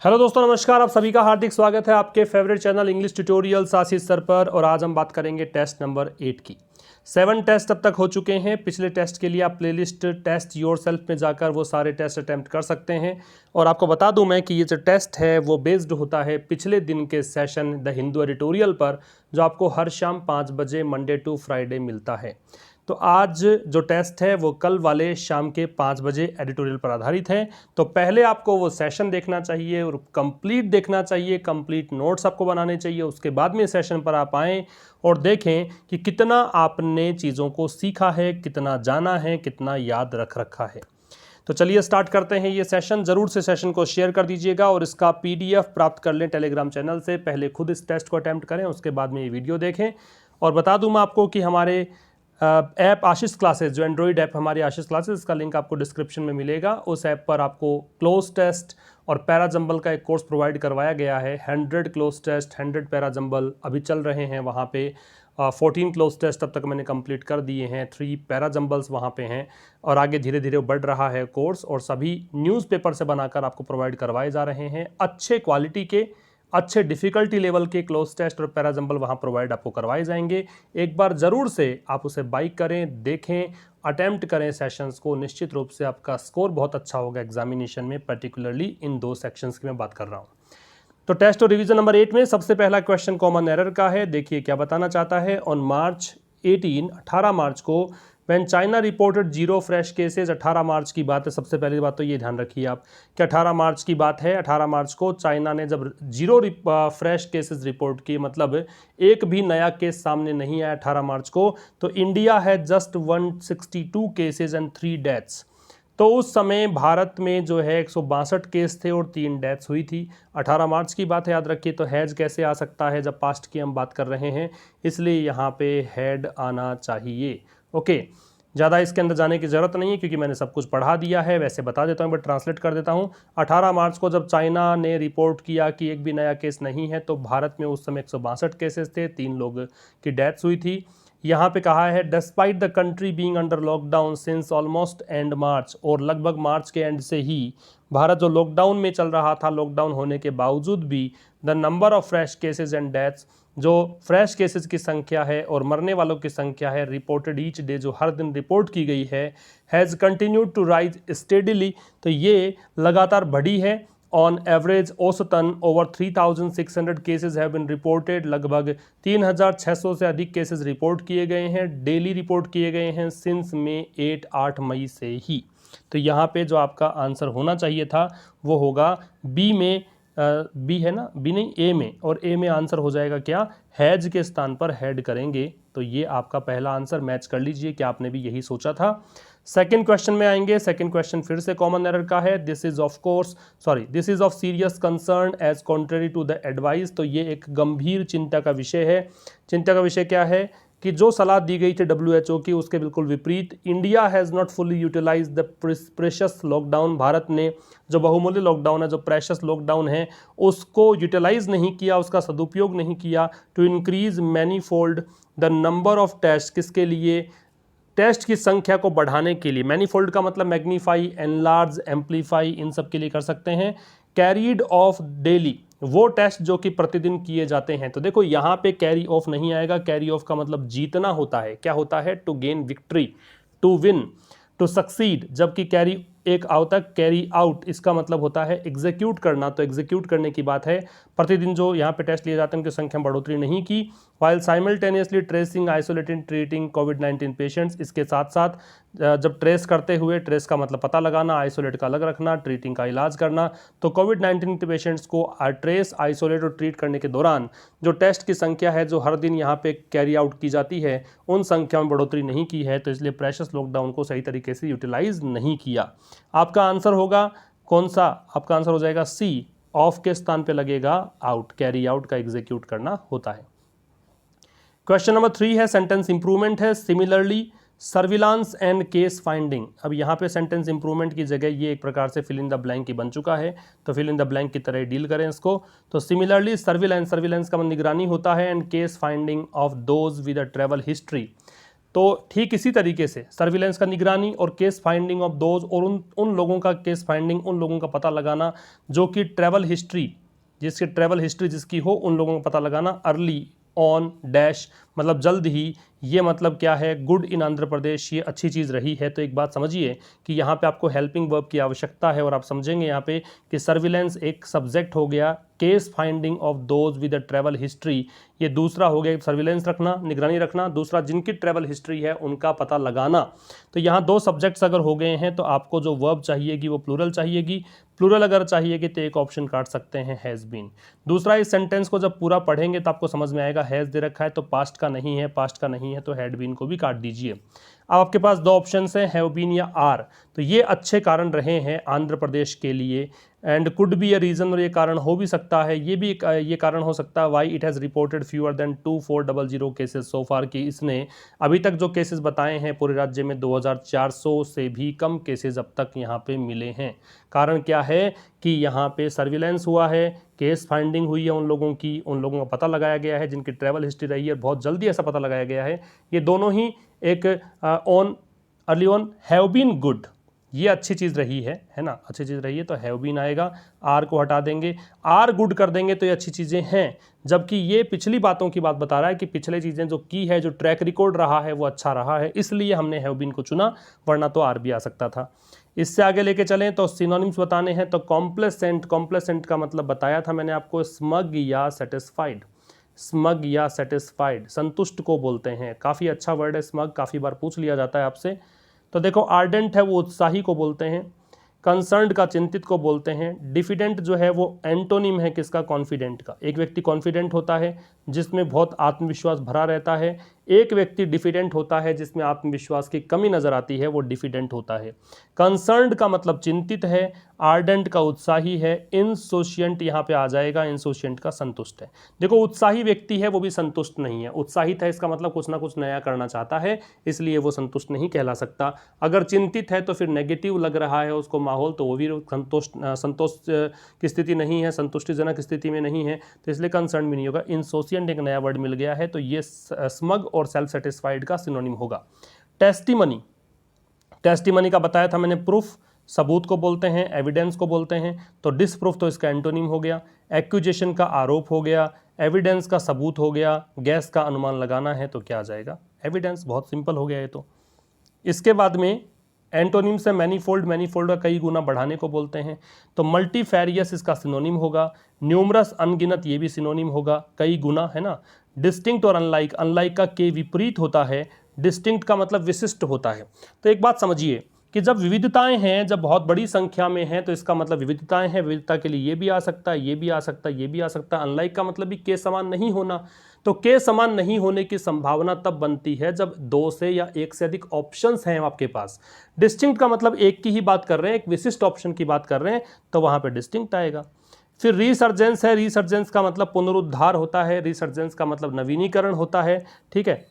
Hello दोस्तों, नमस्कार। आप सभी का हार्दिक स्वागत है आपके फेवरेट चैनल इंग्लिश ट्यूटोरियल्स आशीष सर पर। और आज हम बात करेंगे टेस्ट नंबर 8 की। 7 टेस्ट अब तक हो चुके हैं। पिछले टेस्ट के लिए आप प्लेलिस्ट टेस्ट योरसेल्फ में जाकर वो सारे टेस्ट अटेम्प्ट कर सकते हैं। और आपको बता दूं मैं कि ये जो टेस्ट है वो बेस्ड होता है पिछले दिन के सेशन द हिंदू एडिटोरियल पर, जो आपको हर शाम 5 बजे मंडे टू फ्राइडे मिलता है। तो आज जो टेस्ट है वो कल वाले शाम के 5 बजे एडिटोरियल पर आधारित है। तो पहले आपको वो सेशन देखना चाहिए और कंप्लीट देखना चाहिए, कंप्लीट नोट्स आपको बनाने चाहिए। उसके बाद में सेशन पर आप आएँ और देखें कि कितना आपने चीज़ों को सीखा है, कितना जाना है, कितना याद रख रखा है। तो चलिए स्टार्ट करते हैं ये सेशन। ज़रूर से सेशन को शेयर कर दीजिएगा और इसका PDF प्राप्त कर लें टेलीग्राम चैनल से। पहले खुद इस टेस्ट को अटैम्प्ट करें, उसके बाद में ये वीडियो देखें। और बता दूं मैं आपको कि हमारे ऐप आशीष क्लासेस, जो एंड्रॉइड ऐप हमारी आशीष क्लासेस, का लिंक आपको डिस्क्रिप्शन में मिलेगा। उस ऐप पर आपको क्लोज टेस्ट और पैराजंबल का एक कोर्स प्रोवाइड करवाया गया है। 100 क्लोज टेस्ट, 100 पैराजंबल अभी चल रहे हैं वहाँ पे। 14 क्लोज टेस्ट अब तक मैंने कंप्लीट कर दिए हैं, 3 पैराजंबल्स वहाँ पे हैं। और आगे धीरे धीरे बढ़ रहा है कोर्स, और सभी न्यूज़पेपर से बनाकर आपको प्रोवाइड करवाए जा रहे हैं। अच्छे क्वालिटी के, अच्छे डिफ़िकल्टी लेवल के क्लोज टेस्ट और पैराजंबल वहाँ प्रोवाइड आपको करवाए जाएंगे। एक बार ज़रूर से आप उसे बाई करें, देखें, अटेम्प्ट करें सेशंस को। निश्चित रूप से आपका स्कोर बहुत अच्छा होगा एग्जामिनेशन में, पर्टिकुलरली इन 2 सेक्शंस की मैं बात कर रहा हूँ। तो टेस्ट और रिवीजन नंबर 8 में सबसे पहला क्वेश्चन कॉमन एरर का है। देखिए क्या बताना चाहता है। ऑन मार्च 18 मार्च को when China reported 0 fresh cases, 18 मार्च की बात है। सबसे पहली बात तो ये ध्यान रखिए आप कि 18 मार्च की बात है। 18 मार्च को चाइना ने जब 0 फ्रेश केसेस रिपोर्ट किए, मतलब एक भी नया केस सामने नहीं आया 18 मार्च को, तो इंडिया है जस्ट 162 केसेज एंड 3 डेथ्स। तो उस समय भारत में जो है 162 केस थे और 3 डेथ्स हुई थी। 18 मार्च की बात है, याद रखिए। तो हैज कैसे आ सकता है जब पास्ट की हम बात कर रहे हैं, इसलिए यहाँ पे हैड आना चाहिए। ओके, ज़्यादा इसके अंदर जाने की ज़रूरत नहीं है क्योंकि मैंने सब कुछ पढ़ा दिया है। वैसे बता देता हूँ, बट ट्रांसलेट कर देता हूँ। 18 मार्च को जब चाइना ने रिपोर्ट किया कि एक भी नया केस नहीं है, तो भारत में उस समय 162 केसेस थे, 3 लोग की डेथ्स हुई थी। यहाँ पे कहा है despite the country being under lockdown since almost end March, और लगभग मार्च के एंड से ही भारत जो लॉकडाउन में चल रहा था, लॉकडाउन होने के बावजूद भी the number of fresh cases and deaths, जो फ्रेश केसेस की संख्या है और मरने वालों की संख्या है, रिपोर्टेड ईच डे, जो हर दिन रिपोर्ट की गई है, has continued to rise steadily, तो ये लगातार बढ़ी है। ऑन एवरेज औसतन over 3600 cases have been reported, लगभग 3600 से अधिक केसेस रिपोर्ट किए गए हैं, डेली रिपोर्ट किए गए हैं सिंस में 8 मई से ही। तो यहाँ पे जो आपका आंसर होना चाहिए था वो होगा बी में। बी है ना, बी नहीं, ए में। और ए में आंसर हो जाएगा क्या, हैज के स्थान पर हैड करेंगे। तो ये आपका पहला आंसर मैच कर लीजिए कि आपने भी यही सोचा था। सेकंड क्वेश्चन में आएंगे। सेकंड क्वेश्चन फिर से कॉमन एरर का है। This is of serious concern as contrary to the advice. तो ये एक गंभीर चिंता का विषय है। चिंता का विषय क्या है कि जो सलाह दी गई थी WHO की, उसके बिल्कुल विपरीत India has not fully utilise the precious lockdown. Bharat ने जो बहुमूल्य लॉकडाउन है, जो प्रेशस लॉकडाउन है, उसको यूटिलाइज नहीं किया, उसका सदुपयोग नहीं किया to increase manifold the number of test. किसके लिए? टेस्ट की संख्या को बढ़ाने के लिए। मैनीफोल्ड का मतलब मैग्नीफाई, एनलार्ज, एम्पलीफाई, इन सब के लिए कर सकते हैं। कैरीड ऑफ डेली, वो टेस्ट जो कि प्रतिदिन किए जाते हैं। तो देखो यहाँ पे कैरी ऑफ नहीं आएगा। कैरी ऑफ का मतलब जीतना होता है। क्या होता है? To gain victory, to win, to succeed. जबकि कैरी एक आवता, कैरी आउट, इसका मतलब होता है एग्जीक्यूट करना। तो एग्जीक्यूट करने की बात है। प्रतिदिन जो यहाँ पे टेस्ट लिए जाते हैं उनकी संख्या में बढ़ोतरी नहीं की। While simultaneously tracing, isolating, treating कोविड-19 पेशेंट्स, इसके साथ साथ जब ट्रेस करते हुए, ट्रेस का मतलब पता लगाना, आइसोलेट का अलग रखना, ट्रीटिंग का इलाज करना, तो कोविड-19 के पेशेंट्स को ट्रेस, आइसोलेट और ट्रीट करने के दौरान जो टेस्ट की संख्या है जो हर दिन यहाँ पे कैरी आउट की जाती है, उन संख्या में बढ़ोतरी नहीं की है। तो इसलिए प्रेशस लॉकडाउन को सही तरीके से यूटिलाइज नहीं किया। आपका आंसर होगा कौन सा? आपका आंसर हो जाएगा सी। ऑफ के स्थान पे लगेगा आउट। कैरी आउट का एग्जीक्यूट करना होता है। क्वेश्चन नंबर 3 है, सेंटेंस इंप्रूवमेंट है। Similarly surveillance and case finding. अब यहाँ पे सेंटेंस इंप्रूवमेंट की जगह ये एक प्रकार से फिल इन द ब्लैंक की बन चुका है। तो फिल इन द ब्लैंक की तरह डील करें इसको। तो सिमिलरली सर्विलांस, सर्विलांस का मतलब निगरानी होता है, and case finding of those with a travel history. तो ठीक इसी तरीके से सर्विलेंस का निगरानी और केस फाइंडिंग ऑफ दोज, और उन लोगों का केस फाइंडिंग, उन लोगों का पता लगाना जो कि ट्रैवल हिस्ट्री, जिसकी ट्रैवल हिस्ट्री जिसकी हो, उन लोगों का पता लगाना। अर्ली ऑन डैश मतलब जल्द ही, ये मतलब क्या है, गुड इन आंध्र प्रदेश, ये अच्छी चीज़ रही है। तो एक बात समझिए कि यहाँ पे आपको हेल्पिंग वर्ब की आवश्यकता है, और आप समझेंगे यहाँ पे कि सर्विलेंस एक सब्जेक्ट हो गया, case finding of those with the travel history ये दूसरा हो गया, सर्विलेंस रखना, निगरानी रखना, दूसरा जिनकी ट्रैवल हिस्ट्री है उनका पता लगाना। तो यहाँ दो सब्जेक्ट्स अगर हो गए हैं तो आपको जो वर्ब चाहिएगी वो प्लूरल चाहिएगी। प्लूरल अगर चाहिएगी तो एक ऑप्शन काट सकते हैं हैज़ बीन। दूसरा, इस सेंटेंस को जब पूरा पढ़ेंगे तो आपको समझ में आएगा हैज़ दे रखा है तो पास्ट का नहीं है, पास्ट का नहीं है तो हैड बीन को भी काट दीजिए। अब आपके पास दो ऑप्शन हैं, हैव बीन या आर। तो ये अच्छे कारण रहे हैं आंध्र प्रदेश के लिए, and could be a reason, और ये कारण हो भी सकता है, ये भी ये कारण हो सकता है why it has reported fewer than 2400 cases so far, कि इसने अभी तक जो केसेस बताए हैं पूरे राज्य में 2400 से भी कम केसेस अब तक यहाँ पे मिले हैं। कारण क्या है कि यहाँ पे सर्विलेंस हुआ है, केस फाइंडिंग हुई है उन लोगों की, उन लोगों का पता लगाया गया है जिनकी ट्रैवल हिस्ट्री रही है, बहुत जल्दी ऐसा पता लगाया गया है। ये दोनों ही एक on, early on, have been good, ये अच्छी चीज़ रही है ना, अच्छी चीज़ रही है तो हैव बीन आएगा। आर को हटा देंगे, आर गुड कर देंगे तो ये अच्छी चीज़ें हैं, जबकि ये पिछली बातों की बात बता रहा है कि पिछले चीज़ें जो की है, जो ट्रैक रिकॉर्ड रहा है वो अच्छा रहा है, इसलिए हमने हैव बीन को चुना, वरना तो आर भी आ सकता था। इससे आगे लेके चलें तो सिनोनिम्स बताने हैं। तो कॉम्प्लेसेंट, कॉम्प्लेसेंट का मतलब बताया था मैंने आपको, स्मग या सेटिस्फाइड। स्मग या सेटिस्फाइड संतुष्ट को बोलते हैं, काफ़ी अच्छा वर्ड है स्मग, काफ़ी बार पूछ लिया जाता है आपसे। तो देखो, आर्डेंट है वो उत्साही को बोलते हैं, कंसर्न्ड का चिंतित को बोलते हैं, डिफिडेंट जो है वो एंटोनिम है किसका, कॉन्फिडेंट का। एक व्यक्ति कॉन्फिडेंट होता है जिसमें बहुत आत्मविश्वास भरा रहता है, एक व्यक्ति डिफिडेंट होता है जिसमें आत्मविश्वास की कमी नजर आती है, वो डिफिडेंट होता है। कंसर्न्ड का मतलब चिंतित है, आर्डेंट का उत्साही है, इनसोशिएंट यहाँ पे आ जाएगा, इनसोशिएंट का संतुष्ट है। देखो, उत्साही व्यक्ति है वो भी संतुष्ट नहीं है, उत्साहित है इसका मतलब कुछ ना कुछ नया करना चाहता है, इसलिए वो संतुष्ट नहीं कहला सकता। अगर चिंतित है तो फिर नेगेटिव लग रहा है उसको माहौल, तो वो भी संतोष की स्थिति नहीं है, संतुष्टिजनक स्थिति में नहीं है, तो इसलिए कंसर्न भी नहीं होगा। इनसोशिएंट एक नया वर्ड मिल गया है, तो ये स्मग और सेल्फ सेटिस्फाइड का सिनोनिम होगा। टेस्टिमनी, टेस्टिमनी का बताया था मैंने, प्रूफ सबूत को बोलते हैं, एविडेंस को बोलते हैं, तो डिसप्रूफ तो इसका एंटोनिम हो गया। एक्यूजेशन का आरोप हो गया, एविडेंस का सबूत हो गया, गैस का अनुमान लगाना है तो क्या आ जाएगा, एविडेंस। बहुत सिंपल हो गया ये तो। इसके बाद में एंटोनिम से मैनीफोल्ड, मैनीफोल्ड का कई गुना बढ़ाने को बोलते हैं, तो मल्टीफेरियस इसका सिनोनिम होगा। न्यूमरस अनगिनत, ये भी सिनोनिम होगा, कई गुना, है ना। डिस्टिंक्ट और अनलाइक, अनलाइक का के विपरीत होता है, डिस्टिंक्ट का मतलब विशिष्ट होता है। तो एक बात समझिए कि जब विविधताएं हैं, जब बहुत बड़ी संख्या में हैं, तो इसका मतलब विविधताएं हैं, विविधता के लिए ये भी आ सकता है, ये भी आ सकता है, ये भी आ सकता है। अनलाइक का मतलब भी के समान नहीं होना, तो के समान नहीं होने की संभावना तब बनती है जब दो से या एक से अधिक ऑप्शंस हैं आपके पास। डिस्टिंक्ट का मतलब एक की ही बात कर रहे हैं, एक विशिष्ट ऑप्शन की बात कर रहे हैं, तो वहां पे डिस्टिंक्ट आएगा। फिर रीसर्जेंस है, रीसर्जेंस का मतलब पुनरुद्धार होता है, रीसर्जेंस का मतलब नवीनीकरण होता है, ठीक है।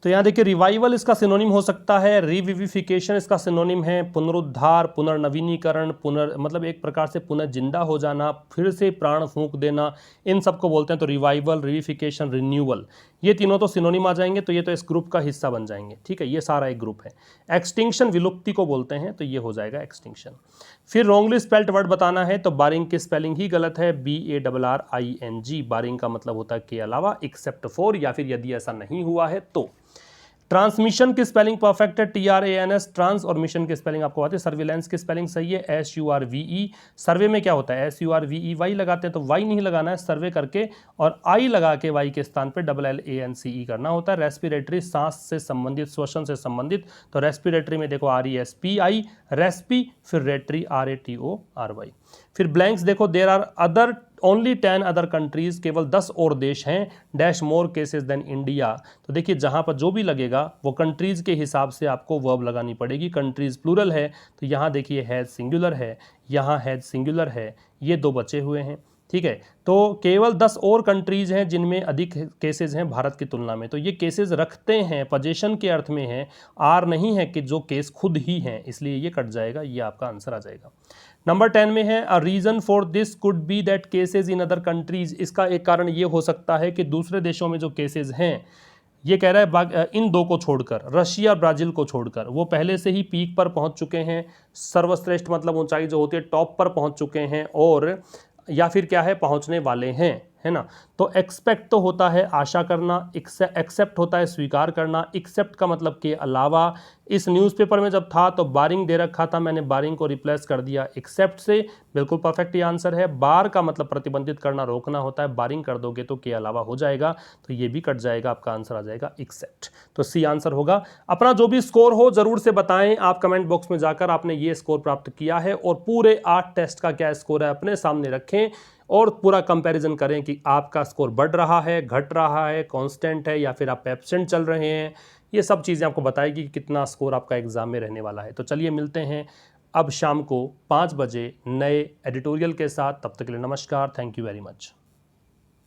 तो यहाँ देखिए, रिवाइवल इसका सिनोनिम हो सकता है, रिविविफिकेशन इसका सिनोनिम है, पुनरुद्धार, पुनर्नवीनीकरण, मतलब एक प्रकार से पुनः जिंदा हो जाना, फिर से प्राण फूंक देना, इन सबको बोलते हैं। तो रिवाइवल, रिविफिकेशन, रिन्यूअल, ये तीनों तो सिनोनिम आ जाएंगे, तो ये तो इस ग्रुप का हिस्सा बन जाएंगे, ठीक है, ये सारा एक ग्रुप है। एक्सटिंक्शन विलुप्ति को बोलते हैं, तो ये हो जाएगा एक्सटिंक्शन। फिर रॉन्गली स्पेल्ड वर्ड बताना है, तो बारिंग की स्पेलिंग ही गलत है, BARRING। बारिंग का मतलब होता है के अलावा, एक्सेप्ट फॉर, या फिर यदि ऐसा नहीं हुआ है तो। ट्रांसमिशन की स्पेलिंग परफेक्ट है, TRANS, ट्रांस, और मिशन की स्पेलिंग आपको आती है। सर्विलेंस की स्पेलिंग सही है, SURVE। सर्वे में क्या होता है, SURVEY लगाते हैं, तो वाई नहीं लगाना है, सर्वे करके और आई लगा के वाई के स्थान पे LLANCE करना होता है। रेस्पिरेटरी, सांस से संबंधित, श्वसन से संबंधित, तो रेस्पिरेटरी में देखो RESPI, रेस्पी, फिर रेटरी RATORY। फिर ब्लैंक्स देखो, there are other only 10 other countries, केवल 10 और देश हैं, dash more cases than India. तो देखिए, जहां पर जो भी लगेगा वो कंट्रीज के हिसाब से आपको वर्ब लगानी पड़ेगी। कंट्रीज प्लूरल है, तो यहाँ देखिए हैज सिंगुलर है, यहाँ हैज सिंगुलर है, ये दो बचे हुए हैं, ठीक है। तो केवल 10 और कंट्रीज हैं जिनमें अधिक केसेस हैं भारत की तुलना में, तो ये केसेस रखते हैं, पोजीशन के अर्थ में है, आर नहीं है कि जो केस खुद ही हैं, इसलिए ये कट जाएगा, ये आपका आंसर आ जाएगा। नंबर 10 में है, a reason for this could be that cases in other countries. इसका एक कारण ये हो सकता है कि दूसरे देशों में जो केसेस हैं, ये कह रहा है इन दो को छोड़कर, रशिया और ब्राज़ील को छोड़कर, वो पहले से ही पीक पर पहुंच चुके हैं, सर्वश्रेष्ठ मतलब ऊंचाई जो होती है टॉप पर पहुंच चुके हैं, और या फिर क्या है, पहुंचने वाले हैं, है ना। तो एक्सपेक्ट तो होता है आशा करना, एक्सेप्ट होता है स्वीकार करना। एक्सेप्ट का मतलब के अलावा, इस न्यूज़पेपर में जब था तो बारिंग दे रखा था, मैंने बारिंग को रिप्लेस कर दिया एक्सेप्ट से, बिल्कुल परफेक्ट ये आंसर है। बार का मतलब प्रतिबंधित करना, रोकना होता है, बारिंग कर दोगे तो के अलावा हो जाएगा, तो ये भी कट जाएगा, आपका आंसर आ जाएगा एक्सेप्ट। तो सी आंसर होगा। अपना जो भी स्कोर हो जरूर से बताएं आप कमेंट बॉक्स में जाकर, आपने ये स्कोर प्राप्त किया है, और पूरे 8 टेस्ट का क्या स्कोर है अपने सामने रखें और पूरा कंपैरिजन करें कि आपका स्कोर बढ़ रहा है, घट रहा है, कांस्टेंट है, या फिर आप एब्सेंट चल रहे हैं। ये सब चीज़ें आपको बताएगी कि कितना स्कोर आपका एग्जाम में रहने वाला है। तो चलिए मिलते हैं अब शाम को 5 बजे नए एडिटोरियल के साथ। तब तक के लिए नमस्कार, थैंक यू वेरी मच।